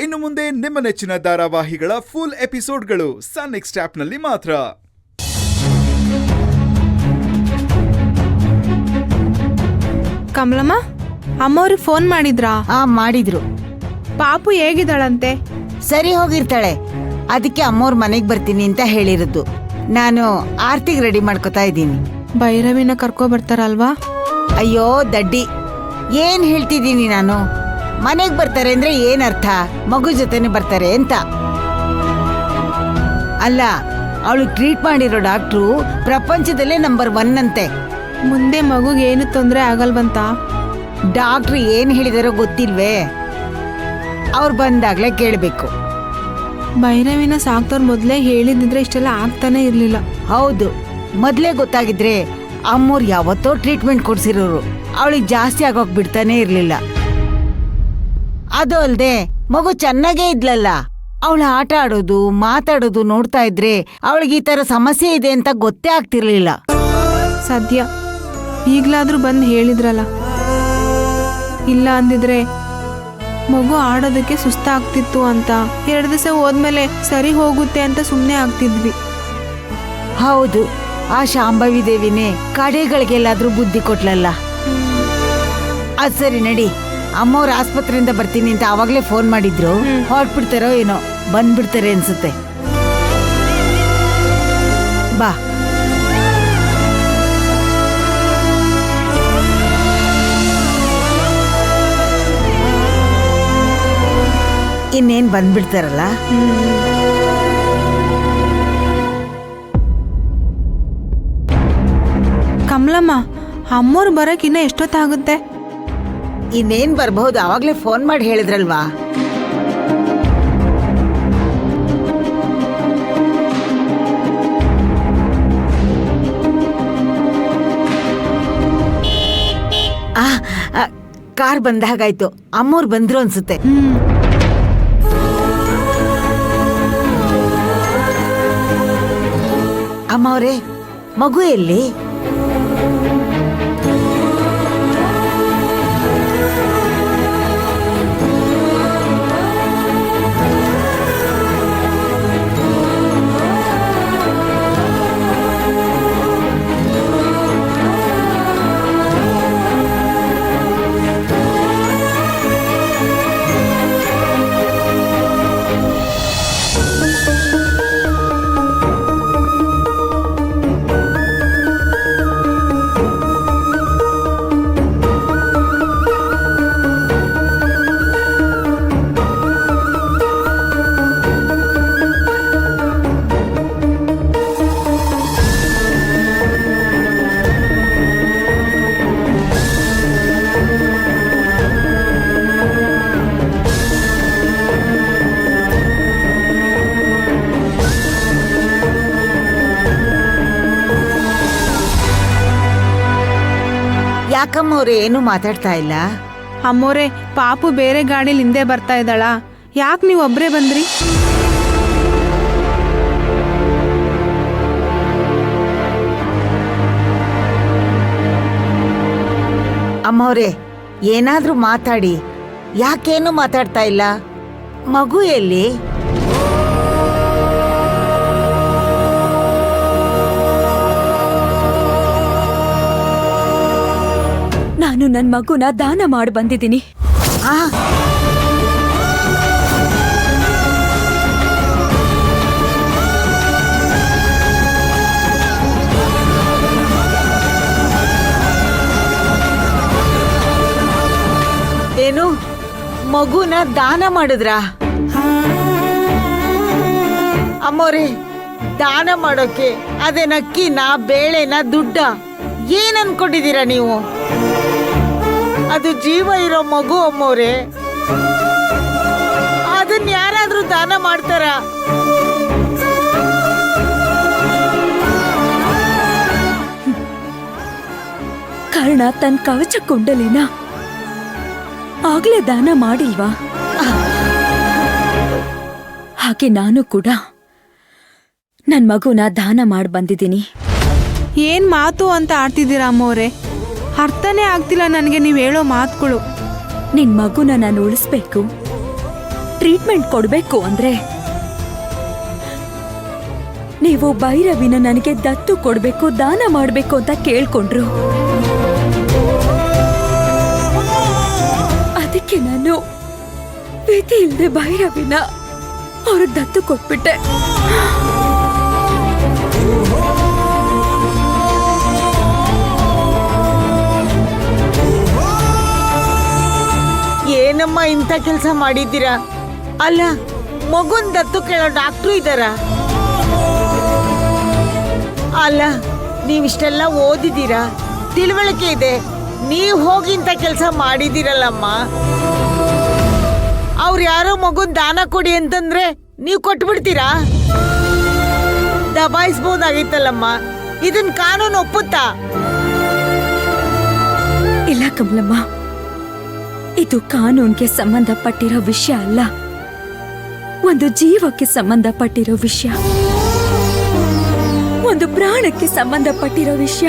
ಇನ್ನು ಮುಂದೆ ನಿಮ್ಮ ನೆಚ್ಚಿನ ಧಾರಾವಾಹಿಗಳ ಫುಲ್ ಎಪಿಸೋಡ್ಗಳು ಸನ್ ನೆಕ್ಸ್ಟ್ ಆಪ್ನಲ್ಲಿ ಮಾತ್ರ. ಕಮಲಮ್ಮ, ಅಮ್ಮವ್ರಿಗೆ ಫೋನ್ ಮಾಡಿದ್ರಾ? ಮಾಡಿದ್ರು. ಪಾಪು ಹೇಗಿದ್ದಾಳಂತೆ? ಸರಿ ಹೋಗಿರ್ತಾಳೆ. ಅದಕ್ಕೆ ಅಮ್ಮವ್ರ ಮನೆಗ್ ಬರ್ತೀನಿ ಅಂತ ಹೇಳಿರೋದು. ನಾನು ಆರ್ತಿಗ್ ರೆಡಿ ಮಾಡ್ಕೊತಾ ಇದ್ದೀನಿ. ಭೈರವಿನ ಕರ್ಕೊ ಬರ್ತಾರಲ್ವಾ? ಅಯ್ಯೋ ದಡ್ಡಿ, ಏನ್ ಹೇಳ್ತಿದ್ದೀನಿ ನಾನು? ಮನೆಗ್ ಬರ್ತಾರೆ ಅಂದ್ರೆ ಏನ್ ಅರ್ಥ? ಮಗು ಜೊತೆನೆ ಬರ್ತಾರೆ ಅಂತ ಅಲ್ಲ. ಅವಳು ಟ್ರೀಟ್ ಮಾಡಿರೋ ಡಾಕ್ಟ್ರು ಪ್ರಪಂಚದಲ್ಲೇ ನಂಬರ್ 1 ಅಂತೆ. ಮುಂದೆ ಮಗುಗೆ ಏನು ತೊಂದರೆ ಆಗಲ್ವಂತ ಡಾಕ್ಟ್ರು ಏನ್ ಹೇಳಿದಾರೋ ಗೊತ್ತಿಲ್ವೇ? ಅವ್ರು ಬಂದಾಗ್ಲೇ ಕೇಳ್ಬೇಕು. ಭೈರವಿನ ಸಾಕ್ತವ್ರು ಮೊದ್ಲೇ ಹೇಳಿದ್ರೆ ಇಷ್ಟೆಲ್ಲ ಆಗ್ತಾನೆ ಇರ್ಲಿಲ್ಲ. ಹೌದು, ಮೊದ್ಲೇ ಗೊತ್ತಾಗಿದ್ರೆ ಅಮ್ಮೋರ್ ಯಾವತ್ತೋ ಟ್ರೀಟ್ಮೆಂಟ್ ಕೊಡ್ಸಿರೋರು. ಅವಳಿಗೆ ಜಾಸ್ತಿ ಆಗೋಕ್ ಬಿಡ್ತಾನೆ ಇರ್ಲಿಲ್ಲ. ಅದು ಅಲ್ದೆ ಮಗು ಚೆನ್ನಾಗೇ ಇದ್ಲಲ್ಲ. ಅವಳ ಆಟ ಆಡೋದು ಮಾತಾಡೋದು ನೋಡ್ತಾ ಇದ್ರೆ ಅವಳಿಗೆ ಈ ತರ ಸಮಸ್ಯೆ ಇದೆ ಅಂತ ಗೊತ್ತೇ ಆಗ್ತಿರ್ಲಿಲ್ಲ. ಸದ್ಯ ಈಗ್ಲಾದ್ರೂ ಬಂದು ಹೇಳಿದ್ರಲ್ಲ. ಇಲ್ಲ ಅಂದಿದ್ರೆ ಮಗು ಆಡೋದಕ್ಕೆ ಸುಸ್ತಾಗ್ತಿತ್ತು ಅಂತ 2 ದಿವಸ ಹೋದ್ಮೇಲೆ ಸರಿ ಹೋಗುತ್ತೆ ಅಂತ ಸುಮ್ಮನೆ ಆಗ್ತಿದ್ವಿ. ಹೌದು, ಆ ಶಾಂಭವಿ ದೇವಿನೇ ಕಡೆಗಳಿಗೆಲ್ಲಾದ್ರೂ ಬುದ್ಧಿ ಕೊಟ್ಲಲ್ಲ. ಅದ್ ಸರಿ ನಡಿ, ಅಮ್ಮವ್ರ ಆಸ್ಪತ್ರೆಯಿಂದ ಬರ್ತೀನಿ ಅಂತ ಅವಾಗ್ಲೇ ಫೋನ್ ಮಾಡಿದ್ರು. ಹೊರಟ್ಬಿಡ್ತಾರೋ ಏನೋ, ಬಂದ್ಬಿಡ್ತಾರೆ ಅನ್ಸುತ್ತೆ. ಬಾ. ಇನ್ನೇನ್ ಬಂದ್ಬಿಡ್ತಾರಲ್ಲ. ಕಮಲಮ್ಮ, ಅಮ್ಮವ್ರು ಬರಕ್ ಇನ್ನ ಎಷ್ಟೊತ್ತಾಗುತ್ತೆ? ಇನ್ನೇನ್ ಬರ್ಬಹುದು, ಅವಾಗ್ಲೇ ಫೋನ್ ಮಾಡಿ ಹೇಳಿದ್ರಲ್ವಾ. ಕಾರ್ ಬಂದಾಗಾಯ್ತು. ಅಮ್ಮವ್ರು ಬಂದ್ರು ಅನ್ಸುತ್ತೆ. ಅಮ್ಮವ್ರೆ, ಮಗು ಎಲ್ಲಿ? ಯಾಕಮ್ಮವ್ರೆ ಏನು ಮಾತಾಡ್ತಾ ಇಲ್ಲ? ಅಮ್ಮೋರೆ, ಪಾಪು ಬೇರೆ ಗಾಡಿಲಿ ಹಿಂದೆ ಬರ್ತಾ ಇದ್ದಾಳ. ಯಾಕೆ ನೀವು ಒಬ್ರೇ ಬಂದ್ರಿ? ಅಮ್ಮವ್ರೆ, ಏನಾದ್ರೂ ಮಾತಾಡಿ. ಯಾಕೇನು ಮಾತಾಡ್ತಾ ಇಲ್ಲ? ಮಗು ಎಲ್ಲಿ? ನಾನು ನನ್ನ ಮಗುನ ದಾನ ಮಾಡಿ ಬಂದಿದ್ದೀನಿ. ಏನು, ಮಗುನ ದಾನ ಮಾಡಿದ್ರಾ? ಅಮ್ಮೋರೆ, ದಾನ ಮಾಡೋಕೆ ಅದೇನ ಅಕ್ಕಿನ, ಬೇಳೆನ, ದುಡ್ಡ? ಏನ್ ಅನ್ಕೊಂಡಿದ್ದೀರಾ ನೀವು? ಅದು ಜೀವ ಇರೋ ಮಗು ಅಮ್ಮೋರೆ. ಅದನ್ನ ಯಾರಾದ್ರೂ ದಾನ ಮಾಡ್ತಾರ? ಕರ್ಣ ತನ್ನ ಕವಚ ಕೊಂಡಲೇನ ಆಗ್ಲೇ ದಾನ ಮಾಡಿಲ್ವಾ? ಹಾಗೆ ನಾನು ಕೂಡ ನನ್ ಮಗುನ ದಾನ ಮಾಡಿ ಬಂದಿದ್ದೀನಿ. ಏನ್ ಮಾತು ಅಂತ ಆಡ್ತಿದ್ದೀರಾ ಅಮ್ಮವ್ರೆ? ಅರ್ಥನೇ ಆಗ್ತಿಲ್ಲ ನನಗೆ ನೀವು ಹೇಳೋ ಮಾತುಗಳು. ನಿನ್ ಮಗುನ ನಾನು ಉಳಿಸ್ಬೇಕು, ಟ್ರೀಟ್ಮೆಂಟ್ ಕೊಡ್ಬೇಕು ಅಂದ್ರೆ ನೀವು ಭೈರವಿನ ನನಗೆ ದತ್ತು ಕೊಡ್ಬೇಕು, ದಾನ ಮಾಡ್ಬೇಕು ಅಂತ ಕೇಳ್ಕೊಂಡ್ರು. ಅದಕ್ಕೆ ನಾನು ವಿಧಿ ಇಲ್ಲದೆ ಭೈರವಿನ ಅವ್ರಿಗೆ ದತ್ತು ಕೊಟ್ಬಿಟ್ಟೆ. ಏನಮ್ಮ ಇಂಥ ಕೆಲಸ ಮಾಡಿದ್ದೀರಾ? ಅಲ್ಲ, ಮಗುನ್ ದತ್ತು ಕೇಳೋ ಡಾಕ್ಟ್ರು ಇದ್ದಾರ? ಅಲ್ಲ, ನೀವಿಷ್ಟೆಲ್ಲ ಓದಿದ್ದೀರಾ, ತಿಳುವಳಿಕೆ ಇದೆ, ನೀವು ಹೋಗಿ ಇಂಥ ಕೆಲಸ ಮಾಡಿದ್ದೀರಲ್ಲಮ್ಮ. ಅವ್ರು ಯಾರೋ ಮಗುನ್ ದಾನ ಕೊಡಿ ಅಂತಂದ್ರೆ ನೀವು ಕೊಟ್ಬಿಡ್ತೀರಾ? ದಬಾಯಿಸ್ಬೋದಾಗಿತ್ತಲ್ಲಮ್ಮ. ಇದನ್ ಕಾನೂನು ಒಪ್ಪುತ್ತಾ? ಇಲ್ಲ ಕಮಲಮ್ಮ, ಇದು ಕಾನೂನ್ಗೆ ಸಂಬಂಧಪಟ್ಟಿರೋ ವಿಷಯ ಅಲ್ಲ, ಒಂದು ಜೀವಕ್ಕೆ ಸಂಬಂಧಪಟ್ಟಿರೋ ವಿಷಯ, ಒಂದು ಪ್ರಾಣಕ್ಕೆ ಸಂಬಂಧಪಟ್ಟಿರೋ ವಿಷಯ.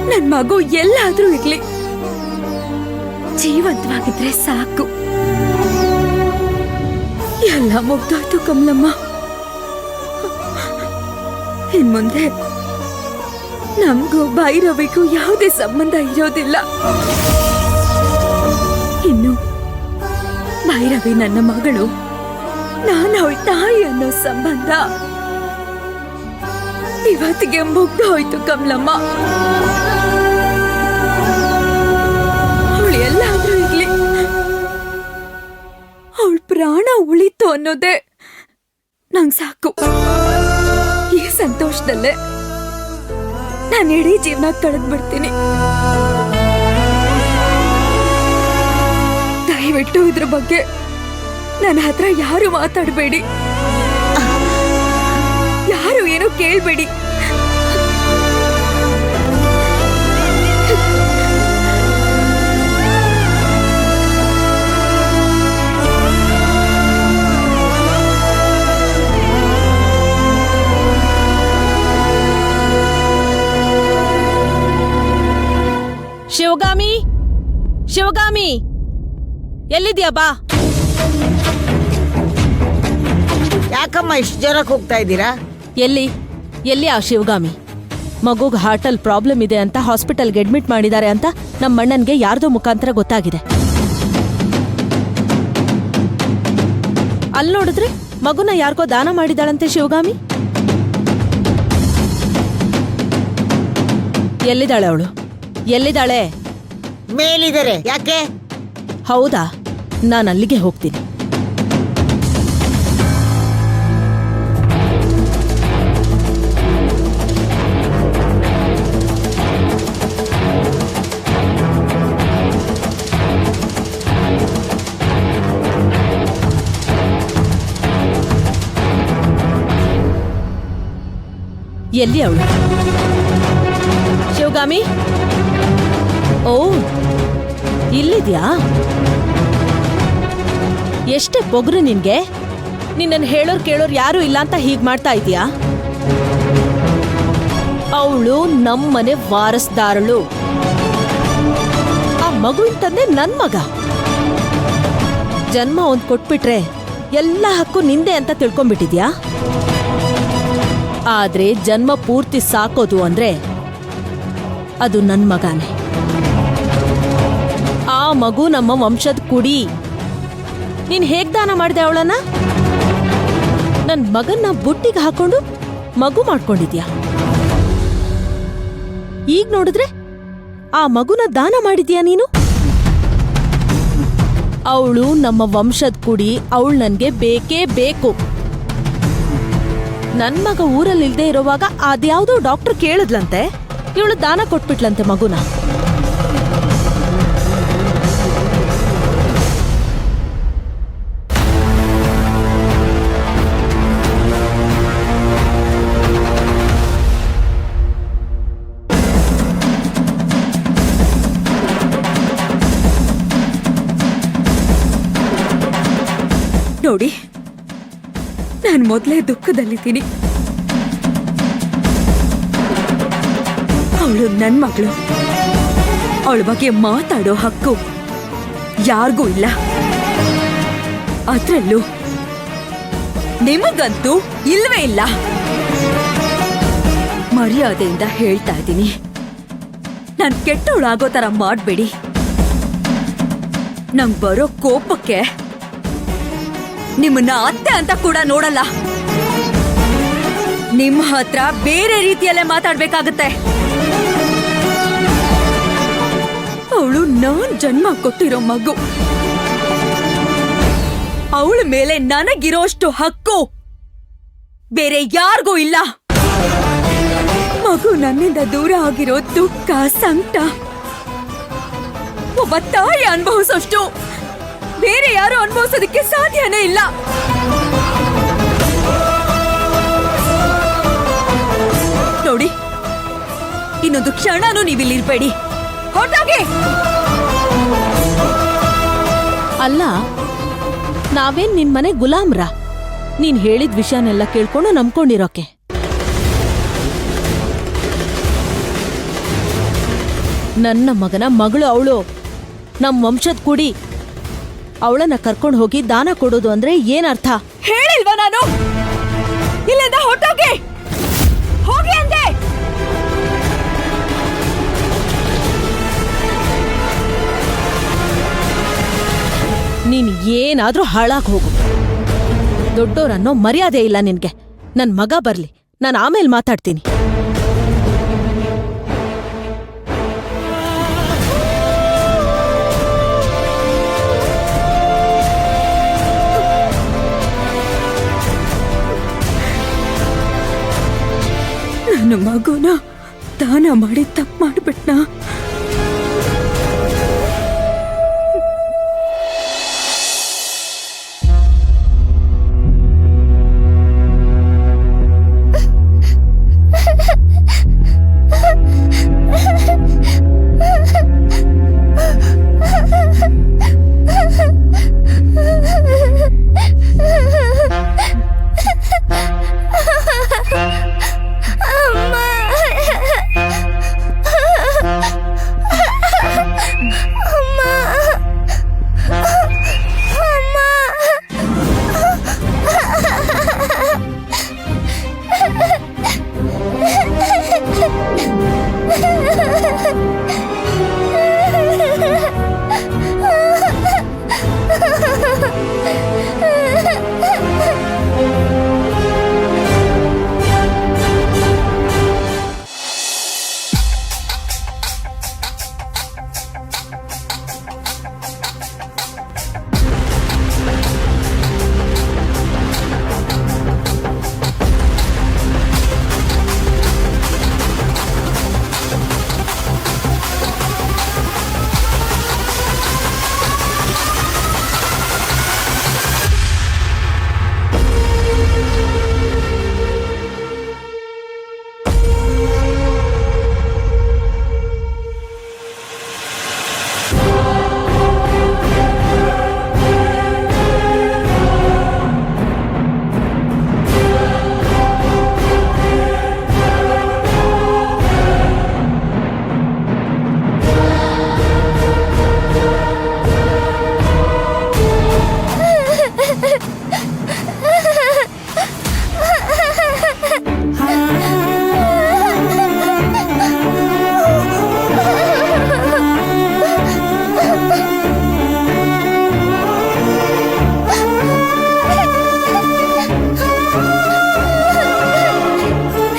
ನನ್ ಮಗು ಎಲ್ಲಾದ್ರೂ ಇರ್ಲಿ, ಜೀವಂತವಾಗಿದ್ರೆ ಸಾಕು. ಎಲ್ಲ ಮುಗ್ದೋಯ್ತು ಕಮಲಮ್ಮ. ಇನ್ಮುಂದೆ ನಮಗೂ ಭೈರವಿಗೂ ಯಾವುದೇ ಸಂಬಂಧ ಇರೋದಿಲ್ಲ. ಇನ್ನು ಭೈರವಿ ನನ್ನ ಮಗಳು, ನಾನು ಅವಳ ತಾಯಿ ಅನ್ನೋ ಸಂಬಂಧ ಇವತ್ತಿಗೆ ಮುಗ್ದು ಹೋಯ್ತು ಕಮಲಮ್ಮ. ಅವಳು ಎಲ್ಲಾದ್ರೂ ಇರ್ಲಿ, ಅವಳ ಪ್ರಾಣ ಉಳಿತು ಅನ್ನೋದೇ ನಂಗೆ ಸಾಕು. ಈ ಸಂತೋಷದಲ್ಲೇ ನಾನು ಇಡೀ ಜೀವನ ಕಳೆದ್ಬಿಡ್ತೀನಿ. ದಯವಿಟ್ಟು ಇದ್ರ ಬಗ್ಗೆ ನನ್ನ ಹತ್ರ ಯಾರು ಮಾತಾಡಬೇಡಿ, ಯಾರು ಏನೋ ಕೇಳಬೇಡಿ. ಶಿವಗಾಮಿ, ಶಿವಗಾಮಿ, ಎಲ್ಲಿದ್ಯಾ? ಬಾ. ಯಾಕಮ್ಮ ಇಷ್ಟು ಜ್ವರಕ್ಕೆ ಹೋಗ್ತಾ ಇದ್ದೀರಾ? ಎಲ್ಲಿ ಎಲ್ಲಿ ಆ ಶಿವಗಾಮಿ? ಮಗುಗ್ ಹಾರ್ಟಲ್ ಪ್ರಾಬ್ಲಮ್ ಇದೆ ಅಂತ ಹಾಸ್ಪಿಟಲ್ಗೆ ಅಡ್ಮಿಟ್ ಮಾಡಿದ್ದಾರೆ ಅಂತ ನಮ್ಮ ಅಣ್ಣನ್ಗೆ ಯಾರ್ದೋ ಮುಖಾಂತರ ಗೊತ್ತಾಗಿದೆ. ಅಲ್ಲಿ ನೋಡಿದ್ರೆ ಮಗುನ ಯಾರಿಗೋ ದಾನ ಮಾಡಿದಾಳಂತೆ ಶಿವಗಾಮಿ. ಎಲ್ಲಿದ್ದಾಳೆ ಅವಳು? ಎಲ್ಲಿದ್ದಾಳೆ? ಮೇಲಿದ್ದಾರೆ. ಯಾಕೆ? ಹೌದಾ, ನಾನು ಅಲ್ಲಿಗೆ ಹೋಗ್ತೀನಿ. ಎಲ್ಲಿ ಅವಳು? ಶಿವಗಾಮಿ, ಓ ಇಲ್ಲಿದ್ಯಾ? ಎಷ್ಟೇ ಪೊಗ್ರು ನಿನ್ಗೆ? ನಿನ್ನನ್ನು ಹೇಳೋರ್ ಕೇಳೋರ್ ಯಾರು ಇಲ್ಲ ಅಂತ ಹೀಗ್ ಮಾಡ್ತಾ ಇದೀಯಾ? ಅವಳು ನಮ್ಮನೆ ವಾರಸ್ದಾರಳು. ಆ ಮಗುವಿನ ತಂದೆ ನನ್ ಮಗ. ಜನ್ಮ ಒಂದ್ ಕೊಟ್ಬಿಟ್ರೆ ಎಲ್ಲ ಹಕ್ಕು ನಿಂದೆ ಅಂತ ತಿಳ್ಕೊಂಡ್ಬಿಟ್ಟಿದ್ಯಾ? ಆದ್ರೆ ಜನ್ಮ ಪೂರ್ತಿ ಸಾಕೋದು ಅಂದ್ರೆ ಅದು ನನ್ ಮಗನೇ. ಆ ಮಗು ನಮ್ಮ ವಂಶದ ಕುಡಿ. ನೀನ್ ಹೇಗ್ ದಾನ ಮಾಡಿದೆ ಅವಳನ್ನ? ನನ್ ಮಗನ್ನ ಬುಟ್ಟಿಗೆ ಹಾಕೊಂಡು ಮಗು ಮಾಡ್ಕೊಂಡಿದ್ಯಾ? ಈಗ ನೋಡಿದ್ರೆ ಆ ಮಗುನ ದಾನ ಮಾಡಿದ್ಯಾ ನೀನು? ಅವಳು ನಮ್ಮ ವಂಶದ ಕುಡಿ, ಅವಳು ನನ್ಗೆ ಬೇಕೇ ಬೇಕು. ನನ್ ಮಗ ಊರಲ್ಲಿ ಇಲ್ದೇ ಇರುವಾಗ ಅದ್ಯಾವುದೋ ಡಾಕ್ಟರ್ ಕೇಳಿದ್ಲಂತೆ, ಇವಳು ದಾನ ಕೊಟ್ಬಿಟ್ಲಂತೆ ಮಗುನ. ನೋಡಿ, ನಾನು ಮೊದಲೇ ದುಃಖದಲ್ಲಿದ್ದೀನಿ. ಅವಳು ನನ್ನ ಮಗಳು. ಅವಳ ಬಗ್ಗೆ ಮಾತಾಡೋ ಹಕ್ಕು ಯಾರಿಗೂ ಇಲ್ಲ. ಅದ್ರಲ್ಲೂ ನಿಮಗಂತೂ ಇಲ್ವೇ ಇಲ್ಲ. ಮರ್ಯಾದೆಯಿಂದ ಹೇಳ್ತಾ ಇದ್ದೀನಿ, ನಾನ್ ಕೆಟ್ಟವಳಾಗೋ ತರ ಮಾಡ್ಬೇಡಿ. ನಂಗ್ ಬರೋ ಕೋಪಕ್ಕೆ ನಿಮ್ಮನ್ನ ಅತ್ತೆ ಅಂತ ಕೂಡ ನೋಡಲ್ಲ. ನಿಮ್ಮ ಹತ್ರ ಬೇರೆ ರೀತಿಯಲ್ಲೇ ಮಾತಾಡ್ಬೇಕಾಗತ್ತೆ. ಅವಳು ನಾನ್ ಜನ್ಮ ಕೊಟ್ಟಿರೋ ಮಗು. ಅವಳ ಮೇಲೆ ನನಗಿರೋಷ್ಟು ಹಕ್ಕು ಬೇರೆ ಯಾರಿಗೂ ಇಲ್ಲ. ಮಗು ನನ್ನಿಂದ ದೂರ ಆಗಿರೋ ದುಃಖ, ಸಂಕಟ ಒಬ್ಬ ತಾಯಿ ಅನುಭವಿಸೋಷ್ಟು ಬೇರೆ ಯಾರು ಅನುಭವಿಸೋದಕ್ಕೆ ಸಾಧ್ಯನೇ ಇಲ್ಲ. ನೋಡಿ, ಇನ್ನೊಂದು ಕ್ಷಣನೂ ನೀವಿಲ್ಲಿರ್ಬೇಡಿ, ಹೊರಟಾಗಿ. ಅಲ್ಲ, ನಾವೇನ್ ನಿನ್ ಮನೆ ಗುಲಾಮ್ರ? ನೀನ್ ಹೇಳಿದ ವಿಷಯನೆಲ್ಲ ಕೇಳ್ಕೊಂಡು ನಂಬ್ಕೊಂಡಿರೋಕೆ. ನನ್ನ ಮಗನ ಮಗಳು ಅವಳು, ನಮ್ ವಂಶದ ಕುಡಿ. ಅವಳನ್ನ ಕರ್ಕೊಂಡು ಹೋಗಿ ದಾನ ಕೊಡೋದು ಅಂದ್ರೆ ಏನರ್ಥ? ಹೇಳಿಲ್ವಾ ನಾನು? ಇಲ್ಲಿಂದ ಹೊರಟೋಗಿ, ಹೋಗಿ ಅಂದೆ. ನೀನ್ ಏನಾದ್ರೂ ಹಾಳಾಗ್ ಹೋಗು. ದೊಡ್ಡೋರನ್ನೋ ಮರ್ಯಾದೆ ಇಲ್ಲ ನಿನ್ಗೆ. ನನ್ ಮಗ ಬರ್ಲಿ, ನಾನು ಆಮೇಲೆ ಮಾತಾಡ್ತೀನಿ. ನನ್ನ ಮಗುನ ದಾನ ಮಾಡಿ ತಪ್ಪು ಮಾಡ್ಬಿಟ್ನಾ?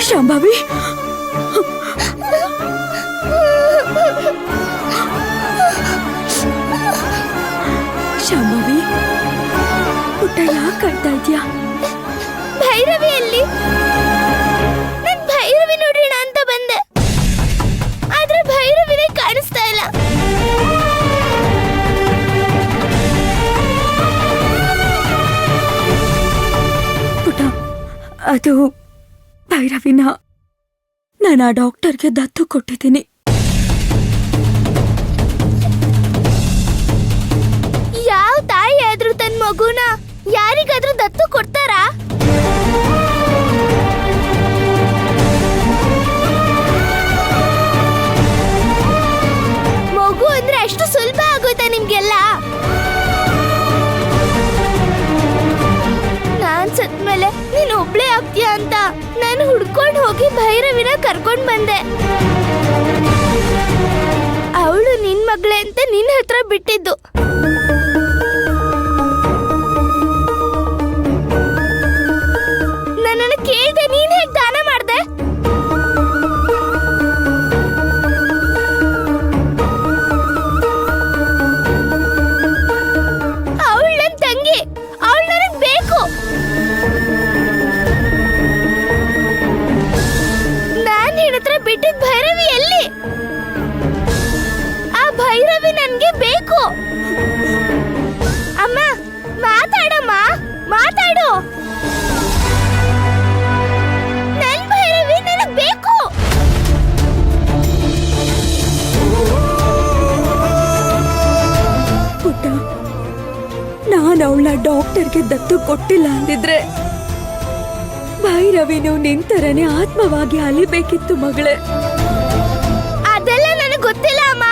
ಶಾಂಭವಿ, ಶಾಂಭವಿ, ಪುಟ್ಟ ಯಾಕೆ ಕಳ್ತಾ ಇದ್ಯಾ? ಭೈರವಿಯಲ್ಲಿ ನನ್ ಭೈರವಿ ನೋಡೋಣ ಅಂತ ಬಂದೆ, ಆದ್ರೆ ಭೈರವಿನೇ ಕಾಣಿಸ್ತಾ ಇಲ್ಲ. ಪುಟ್ಟ, ಅದು ಭೈರವಿನ ನಾನು ಆ ಡಾಕ್ಟರ್ಗೆ ದತ್ತು ಕೊಟ್ಟಿದ್ದೀನಿ. ಯಾವ ತಾಯಿ ಆದ್ರೂ ತನ್ನ ಮಗುನ ಯಾರಿಗಾದ್ರೂ ದತ್ತು ಕೊಡ್ತಾರಾ? ಮಗು ಅಂದ್ರೆ ಅಷ್ಟು ಸುಲಭ ಆಗೋಯ್ತಾ ನಿಮ್ಗೆಲ್ಲ? ಭೈರವಿನ ಕರ್ಕೊಂಡ್ ಬಂದೆ. ಅವಳು ನಿನ್ ಮಗಳೇ ಅಂತ ನಿನ್ನ ಹತ್ರ ಬಿಟ್ಟಿದ್ದು. ನನ್ನನ್ನು ಕೇಳ್ದೆ ನೀನ್ ಹೇಗ್ ದಾನ ಮಾಡ್ದೆ? ಅವಳು ನನ್ ತಂಗಿ, ಅವಳು ನನಗ್ ಬೇಕು. ನಾನ್ ನಿನ್ನ ಹತ್ರ ಬಿಟ್ಟಿದ್ ಭೈರವಿ ಎಲ್ಲಿ? ಆ ಭೈರವಿ ನನ್ಗೆ ಬೇಕು. ಅಮ್ಮ ಮಾತಾಡಮ್ಮ, ಮಾತಾಡು. ನನ್ ಭೈರವಿ ನನಗ್ ಬೇಕು. ಪುಟ್ಟ, ನಾನು ಅವಳ ಡಾಕ್ಟರ್ಗೆ ದತ್ತು ಕೊಟ್ಟಿಲ್ಲ ಅಂದಿದ್ರೆ ಭೈರವಿನು ನಿಂತರನೆ ಆತ್ಮವಾಗಿ ಅಲಿಬೇಕಿತ್ತು ಮಗಳೇ. ಅದೆಲ್ಲ ನನಗ್ ಗೊತ್ತಿಲ್ಲ ಅಮ್ಮ.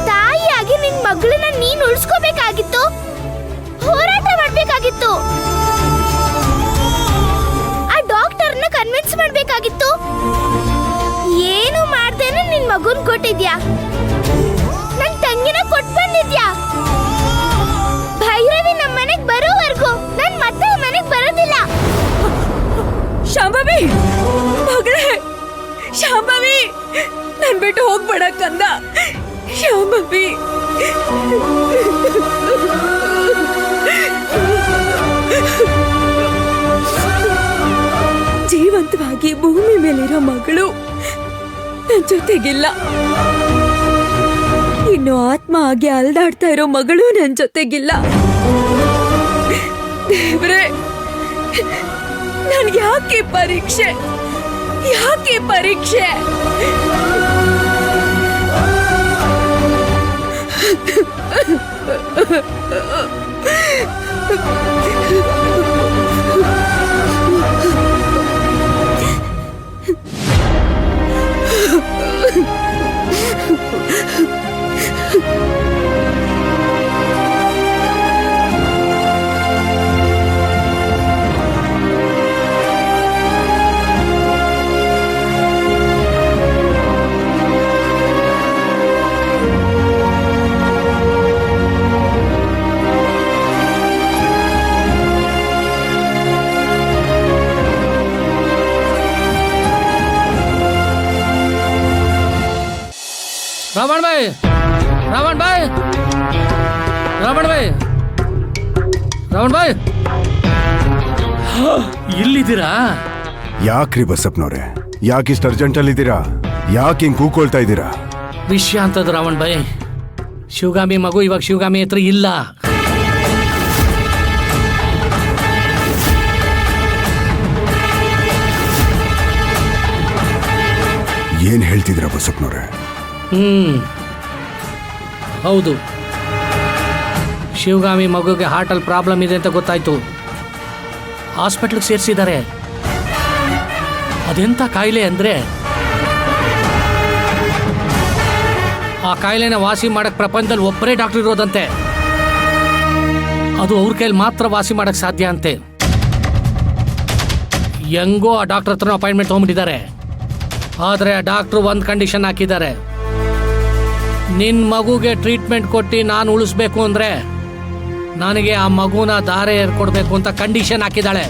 ತಾಯಿಯಾಗಿ ನಿನ್ ಮಗಳನ್ನ ನೀನ್ ಉಳಿಸ್ಕೋಬೇಕಾಗಿತ್ತು, ಹೋರಾಟ ಮಾಡ್ಬೇಕಾಗಿತ್ತು, ಆ ಡಾಕ್ಟರ್ನ ಕನ್ವಿನ್ಸ್ ಮಾಡ್ಬೇಕಾಗಿತ್ತು. ಏನು ಮಾಡ್ದೇನೆ ನಿನ್ ಮಗುನ್ ಕೊಟ್ಟಿದ್ಯಾ, ನನ್ ತಂಗಿನ ಕೊಟ್ ಬಂದಿದ್ಯಾ. ಭೈರವಿ ನಮ್ ಮನೆಗ್ ಬರೋವರೆಗೂ ನನ್ ಮತ್ತೆ ಮನೆಗ್ ಬರೋದಿಲ್ಲ. ಶಾಂಭವಿ ಮಗಳೇ, ಶಾಂಭವಿ, ನನ್ ಬಿಟ್ಟು ಹೋಗ್ಬೇಡ ಕಂದ. ಶಾಂಭವಿ, ಜೀವಂತವಾಗಿ ಭೂಮಿ ಮೇಲಿರೋ ಮಗಳು ನನ್ ಜೊತೆಗಿಲ್ಲ. ಇನ್ನು ಆತ್ಮ ಆಗಿ ಅಲ್ದಾಡ್ತಾ ಇರೋ ಮಗಳು ನನ್ ಜೊತೆಗಿಲ್ಲ. ದೇವ್ರೆ, ನನ್ಗೆ ಯಾಕೆ ಪರೀಕ್ಷೆ, ಯಾಕೆ ಪರೀಕ್ಷೆ? ರಾವಣ ಭಾಯ್, ರಾವಣ ಭಾಯ್, ರಾವಣ ಭಾಯ್, ರಾವಣ ಭಾಯ್, ಇಲ್ಲಿದ್ದೀರಾ? ಯಾಕ್ರಿ ಬಸಪ್ಪನವ್ರೆ, ಯಾಕಿಷ್ಟು ಅರ್ಜೆಂಟಲ್ಲಿದ್ದೀರಾ? ಯಾಕೆ ಹಿಂಗೆ ಕೂಕೊಳ್ತಾ ಇದ್ದೀರಾ? ವಿಷಯ ಅಂತದ್ದು ರಾವಣ ಭಾಯ್, ಶಿವಗಾಮಿ ಮಗು ಇವಾಗ ಶಿವಗಾಮಿ ಹತ್ರ ಇಲ್ಲ. ಏನ್ ಹೇಳ್ತಿದ್ದೀರಾ ಬಸಪ್ಪನವ್ರೆ? ಹೌದು, ಶಿವಗಾಮಿ ಮಗುಗೆ ಹಾರ್ಟಲ್ಲಿ ಪ್ರಾಬ್ಲಮ್ ಇದೆ ಅಂತ ಗೊತ್ತಾಯ್ತು. ಹಾಸ್ಪಿಟ್ಲಿಗೆ ಸೇರಿಸಿದ್ದಾರೆ. ಅದೆಂಥ ಕಾಯಿಲೆ ಅಂದರೆ, ಆ ಕಾಯಿಲೆನ ವಾಸಿ ಮಾಡಕ್ಕೆ ಪ್ರಪಂಚದಲ್ಲಿ ಒಬ್ಬರೇ ಡಾಕ್ಟರ್ ಇರೋದಂತೆ. ಅದು ಅವ್ರ ಕೈಲಿ ಮಾತ್ರ ವಾಸಿ ಮಾಡಕ್ಕೆ ಸಾಧ್ಯ ಅಂತೆ. ಹೆಂಗೋ ಆ ಡಾಕ್ಟರ್ ಹತ್ರ ಅಪಾಯಿಂಟ್ಮೆಂಟ್ ತೊಗೊಂಡ್ಬಿಟ್ಟಿದ್ದಾರೆ. ಆದರೆ ಆ ಡಾಕ್ಟ್ರು ಒಂದು ಕಂಡೀಷನ್ ಹಾಕಿದ್ದಾರೆ. ನಿನ್ನ ಮಗುಗೆ ಟ್ರೀಟ್ಮೆಂಟ್ ಕೊಟ್ಟು ನಾನು ಉಳಿಸ್ಬೇಕು ಅಂದರೆ ನನಗೆ ಆ ಮಗುನ ದಾರೆ ಏರ್ಕೊಡ್ಬೇಕು ಅಂತ ಕಂಡೀಷನ್ ಹಾಕಿದ್ದಾಳೆ.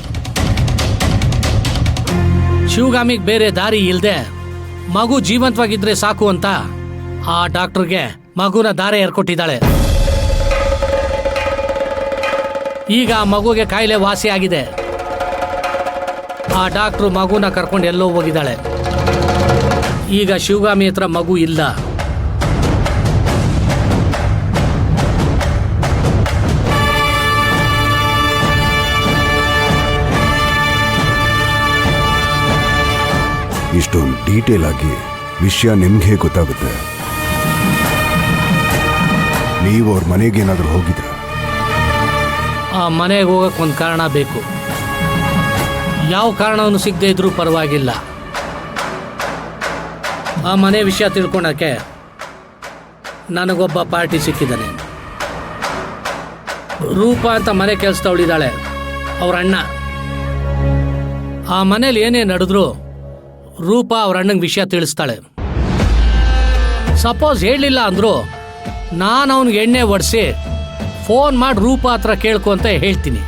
ಶಿವಗಾಮಿಗೆ ಬೇರೆ ದಾರಿ ಇಲ್ಲದೆ ಮಗು ಜೀವಂತವಾಗಿದ್ರೆ ಸಾಕು ಅಂತ ಆ ಡಾಕ್ಟ್ರಿಗೆ ಮಗುನ ದಾರೆ ಏರ್ಕೊಟ್ಟಿದ್ದಾಳೆ. ಈಗ ಆ ಮಗುಗೆ ಕಾಯಿಲೆ ವಾಸಿ ಆಗಿದೆ. ಆ ಡಾಕ್ಟ್ರು ಮಗುನ ಕರ್ಕೊಂಡು ಎಲ್ಲೋ ಹೋಗಿದ್ದಾಳೆ. ಈಗ ಶಿವಗಾಮಿ ಹತ್ರ ಮಗು ಇಲ್ಲ. ಇಷ್ಟೊಂದು ಡೀಟೇಲ್ ಆಗಿ ವಿಷಯ ನಿಮ್ಗೆ ಗೊತ್ತಾಗುತ್ತೆ? ನೀವು ಅವ್ರ ಮನೆಗೆ ಏನಾದರೂ ಹೋಗಿದ್ರ? ಆ ಮನೆಗೆ ಹೋಗಕ್ಕೆ ಒಂದು ಕಾರಣ ಬೇಕು. ಯಾವ ಕಾರಣವನ್ನು ಸಿಗದೆ ಇದ್ರೂ ಪರವಾಗಿಲ್ಲ. ಆ ಮನೆ ವಿಷಯ ತಿಳ್ಕೊಳಕ್ಕೆ ನನಗೊಬ್ಬ ಪಾರ್ಟಿ ಸಿಕ್ಕಿದ್ದಾನೆ. ರೂಪ ಅಂತ ಮನೆ ಕೆಲಸದವಳಿದ್ದಾಳೆ, ಅವ್ರ ಅಣ್ಣ. ಆ ಮನೇಲಿ ಏನೇ ನಡೆದ್ರು ರೂಪಾ ಅವ್ರ ಅಣ್ಣಂಗೆ ವಿಷಯ ತಿಳಿಸ್ತಾಳೆ. ಸಪೋಸ್ ಹೇಳಲಿಲ್ಲ ಅಂದ್ರು ನಾನು ಅವನಿಗೆ ಎಣ್ಣೆ ಒಡಿಸಿ ಫೋನ್ ಮಾಡಿ ರೂಪಾ ಹತ್ರ ಕೇಳ್ಕೊ ಅಂತ ಹೇಳ್ತೀನಿ.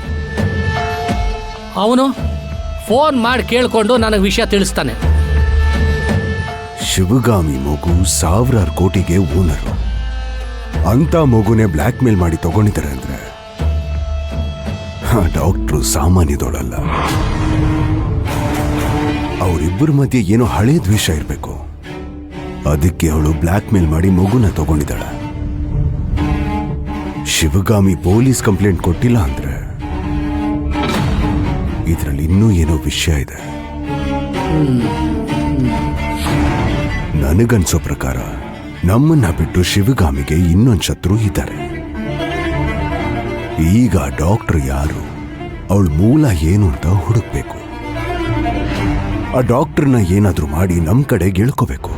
ಅವನು ಫೋನ್ ಮಾಡಿ ಕೇಳ್ಕೊಂಡು ನನಗೆ ವಿಷಯ ತಿಳಿಸ್ತಾನೆ. ಶಿವಗಾಮಿ ಮಗು 1,000 ಕೋಟಿಗೆ ಓನರು. ಅಂತ ಮಗುನೇ ಬ್ಲ್ಯಾಕ್ ಮೇಲ್ ಮಾಡಿ ತಗೊಂಡಿದ್ದಾರೆ ಅಂದ್ರೆ ಡಾಕ್ಟ್ರು ಸಾಮಾನ್ಯದೋಳಲ್ಲ. ಅವರಿಬ್ಬರ ಮಧ್ಯೆ ಏನೋ ಹಳೇ ದ್ವೇಷ ಇರಬೇಕು. ಅದಕ್ಕೆ ಅವಳು ಬ್ಲ್ಯಾಕ್ ಮೇಲ್ ಮಾಡಿ ಮಗುನ ತಗೊಂಡಿದ್ದಾಳೆ. ಶಿವಗಾಮಿ ಪೊಲೀಸ್ ಕಂಪ್ಲೇಂಟ್ ಕೊಟ್ಟಿಲ್ಲ ಅಂದ್ರೆ ಇದರಲ್ಲಿ ಇನ್ನೂ ಏನೋ ವಿಷಯ ಇದೆ. ನನಗನ್ಸೋ ಪ್ರಕಾರ ನಮ್ಮನ್ನ ಬಿಟ್ಟು ಶಿವಗಾಮಿಗೆ ಇನ್ನೊಂದು ಶತ್ರು ಇದ್ದಾರೆ. ಈಗ ಡಾಕ್ಟರ್ ಯಾರು, ಅವಳ ಮೂಲ ಏನು ಅಂತ ಹುಡುಕ್ಬೇಕು. ಆ ಡಾಕ್ಟರ್ನ ಏನಾದ್ರೂ ಮಾಡಿ ನಮ್ ಕಡೆ ಗೆಳ್ಕೋಬೇಕು.